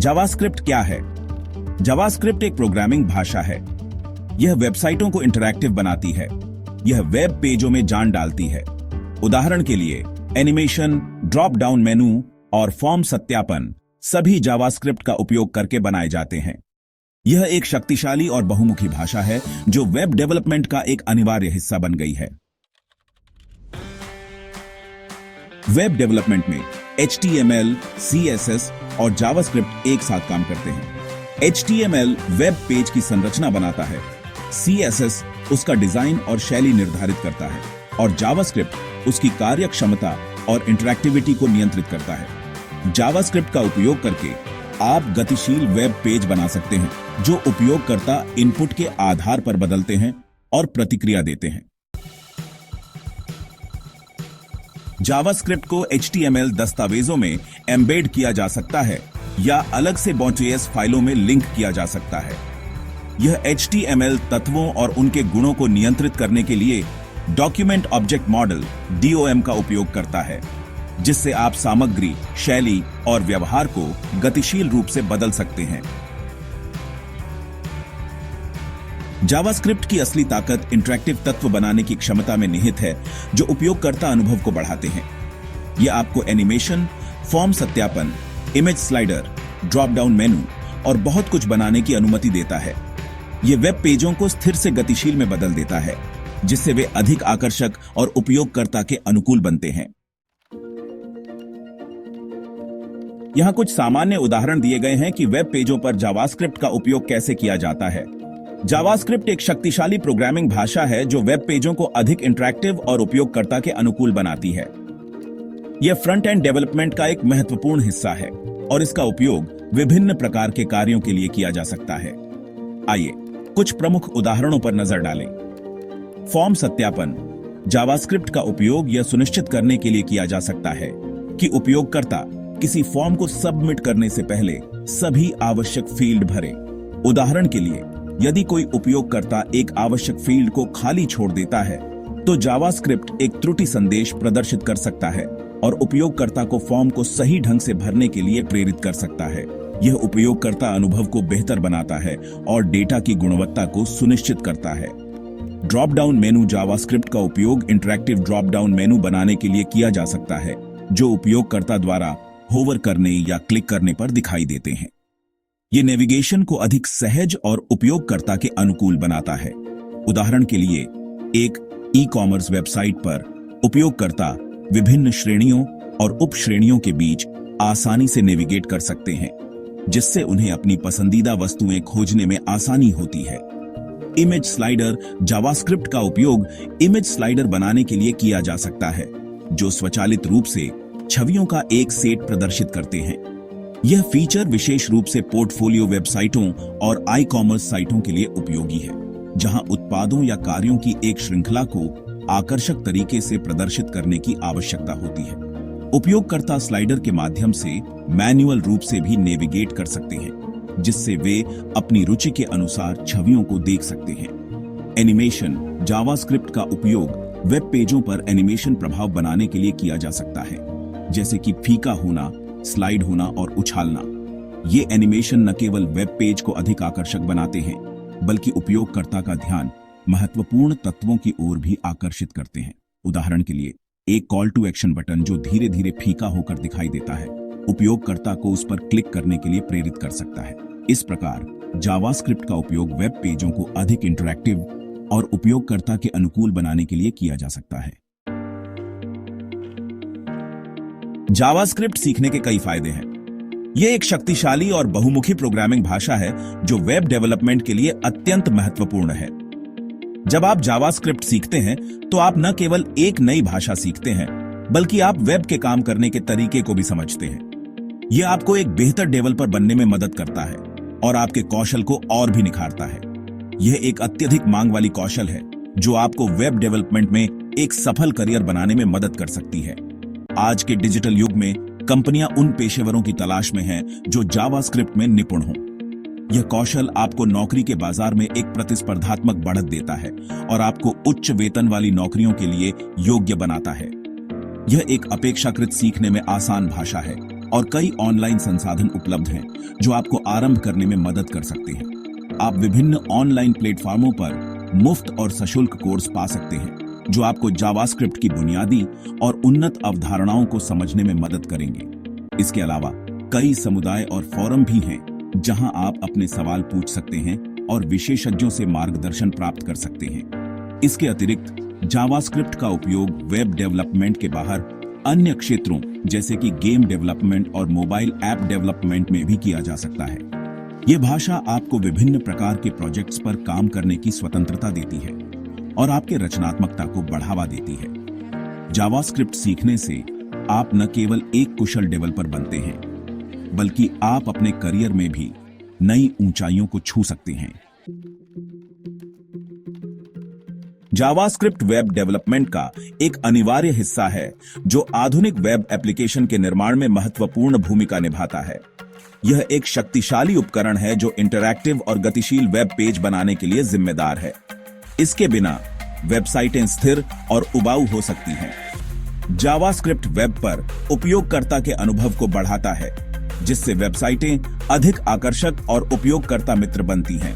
JavaScript क्या है? JavaScript एक प्रोग्रामिंग भाषा है। यह वेबसाइटों को इंटरैक्टिव बनाती है। यह वेब पेजों में जान डालती है। उदाहरण के लिए एनिमेशन, ड्रॉप डाउन मेनू और फॉर्म सत्यापन सभी जावास्क्रिप्ट का उपयोग करके बनाए जाते हैं। यह एक शक्तिशाली और बहुमुखी भाषा है जो वेब डेवलपमेंट का एक अनिवार्य हिस्सा बन गई है। वेब डेवलपमेंट में HTML, CSS और जावास्क्रिप्ट एक साथ काम करते हैं। HTML वेब पेज की संरचना बनाता है, CSS उसका डिजाइन और शैली निर्धारित करता है और जावास्क्रिप्ट उसकी कार्यक्षमता और इंटरैक्टिविटी को नियंत्रित करता है। जावास्क्रिप्ट का उपयोग करके आप गतिशील वेब पेज बना सकते हैं जो उपयोगकर्ता इनपुट के आधार पर बदलते हैं और प्रतिक्रिया देते हैं। जावास्क्रिप्ट को HTML दस्तावेजों में एम्बेड किया जा सकता है या अलग से .js फाइलों में लिंक किया जा सकता है। यह HTML तत्वों और उनके गुणों को नियंत्रित करने के लिए डॉक्यूमेंट ऑब्जेक्ट मॉडल DOM का उपयोग करता है, जिससे आप सामग्री, शैली और व्यवहार को गतिशील रूप से बदल सकते हैं। जावास्क्रिप्ट की असली ताकत इंटरैक्टिव तत्व बनाने की क्षमता में निहित है जो उपयोगकर्ता अनुभव को बढ़ाते हैं। यह आपको एनिमेशन, फॉर्म सत्यापन, image slider, drop down menu और बहुत कुछ बनाने की अनुमति देता है। यह वेब पेजों को स्थिर से गतिशील में बदल देता है, जिससे वे अधिक आकर्षक और उपयोगकर्ता के अनुकूल बनते हैं। यहां कुछ सामान्य उदाहरण दिए गए हैं कि वेब पेजों पर जावास्क्रिप्ट का उपयोग कैसे किया जाता है। जावास्क्रिप्ट एक शक्तिशाली प्रोग्रामिंग भाषा है जो वेब पेजों को अधिक इंटरैक्टिव और उपयोगकर्ता के अनुकूल बनाती है। यह फ्रंट एंड डेवलपमेंट का एक महत्वपूर्ण हिस्सा है और इसका उपयोग विभिन्न प्रकार के कार्यों के लिए किया जा सकता है। आइए कुछ प्रमुख उदाहरणों पर नजर डालें। फॉर्म सत्यापन। जावास्क्रिप्ट का उपयोग यह सुनिश्चित करने के लिए किया जा सकता है कि उपयोगकर्ता किसी फॉर्म को सबमिट करने से पहले सभी आवश्यक फील्ड भरे। उदाहरण के लिए, यदि कोई उपयोगकर्ता एक आवश्यक फील्ड को खाली छोड़ देता है, तो जावास्क्रिप्ट एक त्रुटि संदेश प्रदर्शित कर सकता है और उपयोगकर्ता को फॉर्म को सही ढंग से भरने के लिए प्रेरित कर सकता है। यह उपयोगकर्ता अनुभव को बेहतर बनाता है और डेटा की गुणवत्ता को सुनिश्चित करता है। Drop down menu. जावास्क्रिप्ट का उपयोग इंटरैक्टिव ड्रॉप डाउन मेनू बनाने के लिए किया जा सकता है जो उपयोगकर्ता द्वारा होवर करने या क्लिक करने पर दिखाई देते हैं। ये नेविगेशन को अधिक सहज और उपयोगकर्ता के अनुकूल बनाता है। उदाहरण के लिए, एक ई-कॉमर्स वेबसाइट पर उपयोगकर्ता विभिन्न श्रेणियों और उप श्रेणियों के बीच आसानी से नेविगेट कर सकते हैं, जिससे उन्हें अपनी पसंदीदा वस्तुएं खोजने में आसानी होती है। Image slider. जावास्क्रिप्ट का उपयोग इमेज स्लाइडर बनाने के लिए किया जा सकता है जो स्वचालित रूप से छवियों का एक सेट प्रदर्शित करते हैं। यह फीचर विशेष रूप से पोर्टफोलियो वेबसाइटों और ई-कॉमर्स साइटों के लिए उपयोगी है, जहां उत्पादों या कार्यों की एक श्रृंखला को आकर्षक तरीके से प्रदर्शित करने की आवश्यकता होती है। उपयोगकर्ता स्लाइडर के माध्यम से मैन्युअल रूप से भी नेविगेट कर सकते हैं, जिससे वे अपनी रुचि के अनुसार छवियों को देख सकते हैं। एनिमेशन। जावास्क्रिप्ट का उपयोग वेब पेजों पर एनिमेशन प्रभाव बनाने के लिए किया जा सकता है, जैसे कि फीका होना, स्लाइड होना और उछालना। ये एनिमेशन न केवल वेब पेज को अधिक आकर्षक बनाते हैं, बल्कि उपयोगकर्ता का ध्यान महत्वपूर्ण तत्वों की ओर भी आकर्षित करते हैं। उदाहरण के लिए, एक कॉल टू एक्शन बटन जो धीरे धीरे फीका होकर दिखाई देता है, उपयोगकर्ता को उस पर क्लिक करने के लिए प्रेरित कर सकता है। इस प्रकार जावास्क्रिप्ट का उपयोग वेब पेजों को अधिक इंटरैक्टिव और उपयोगकर्ता के अनुकूल बनाने के लिए किया जा सकता है। जावास्क्रिप्ट सीखने के कई फायदे हैं। यह एक शक्तिशाली और बहुमुखी प्रोग्रामिंग भाषा है जो वेब डेवलपमेंट के लिए अत्यंत महत्वपूर्ण है। जब आप जावास्क्रिप्ट सीखते हैं तो आप न केवल एक नई भाषा सीखते हैं, बल्कि आप वेब के काम करने के तरीके को भी समझते हैं। यह आपको एक बेहतर डेवलपर बनने में मदद करता है और आपके कौशल को और भी निखारता है। यह एक अत्यधिक मांग वाली कौशल है जो आपको वेब डेवलपमेंट में एक सफल करियर बनाने में मदद कर सकती है। आज के डिजिटल युग में कंपनियां उन पेशेवरों की तलाश में हैं जो जावास्क्रिप्ट में निपुण हों। यह कौशल आपको नौकरी के बाजार में एक प्रतिस्पर्धात्मक बढ़त देता है और आपको उच्च वेतन वाली नौकरियों के लिए योग्य बनाता है। यह एक अपेक्षाकृत सीखने में आसान भाषा है और कई ऑनलाइन संसाधन उपलब्ध हैं जो आपको आरंभ करने में मदद कर सकते हैं। आप विभिन्न ऑनलाइन प्लेटफॉर्मों पर मुफ्त और सशुल्क कोर्स पा सकते हैं जो आपको जावास्क्रिप्ट की बुनियादी और उन्नत अवधारणाओं को समझने में मदद करेंगे। इसके अलावा कई समुदाय और फोरम भी हैं जहां आप अपने सवाल पूछ सकते हैं और विशेषज्ञों से मार्गदर्शन प्राप्त कर सकते हैं। इसके अतिरिक्त जावास्क्रिप्ट का उपयोग वेब डेवलपमेंट के बाहर अन्य क्षेत्रों जैसे कि गेम डेवलपमेंट और मोबाइल ऐप डेवलपमेंट में भी किया जा सकता है। यह भाषा आपको विभिन्न प्रकार के प्रोजेक्ट्स पर काम करने की स्वतंत्रता देती है और आपके रचनात्मकता को बढ़ावा देती है। जावास्क्रिप्ट सीखने से आप न केवल एक कुशल डेवलपर बनते हैं, बल्कि आप अपने करियर में भी नई ऊंचाइयों को छू सकते हैं। जावास्क्रिप्ट वेब डेवलपमेंट का एक अनिवार्य हिस्सा है जो आधुनिक वेब एप्लीकेशन के निर्माण में महत्वपूर्ण भूमिका निभाता है। यह एक शक्तिशाली उपकरण है जो इंटरैक्टिव और गतिशील वेब पेज बनाने के लिए जिम्मेदार है। इसके बिना वेबसाइटें स्थिर और उबाऊ हो सकती हैं। जावास्क्रिप्ट वेब पर उपयोगकर्ता के अनुभव को बढ़ाता है, जिससे वेबसाइटें अधिक आकर्षक और उपयोगकर्ता मित्र बनती हैं।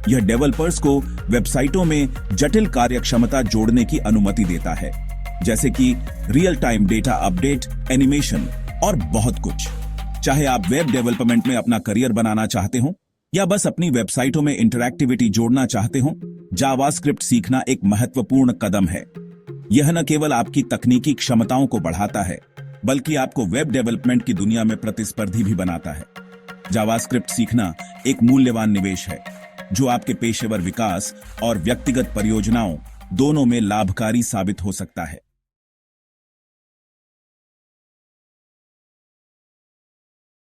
यह डेवलपर्स को वेबसाइटों में जटिल कार्यक्षमता जोड़ने की अनुमति देता है, जैसे कि real time data update, animation और बहुत कुछ। चाहे आप वेब डेवलपमेंट में अपना करियर बनाना चाहते हो या बस अपनी वेबसाइटों में इंटरैक्टिविटी जोड़ना चाहते हो, जावास्क्रिप्ट सीखना एक महत्वपूर्ण कदम है। यह न केवल आपकी तकनीकी क्षमताओं को बढ़ाता है, बल्कि आपको वेब डेवलपमेंट की दुनिया में प्रतिस्पर्धी भी बनाता है। जावास्क्रिप्ट सीखना एक मूल्यवान निवेश है जो आपके पेशेवर विकास और व्यक्तिगत परियोजनाओं दोनों में लाभकारी साबित हो सकता है।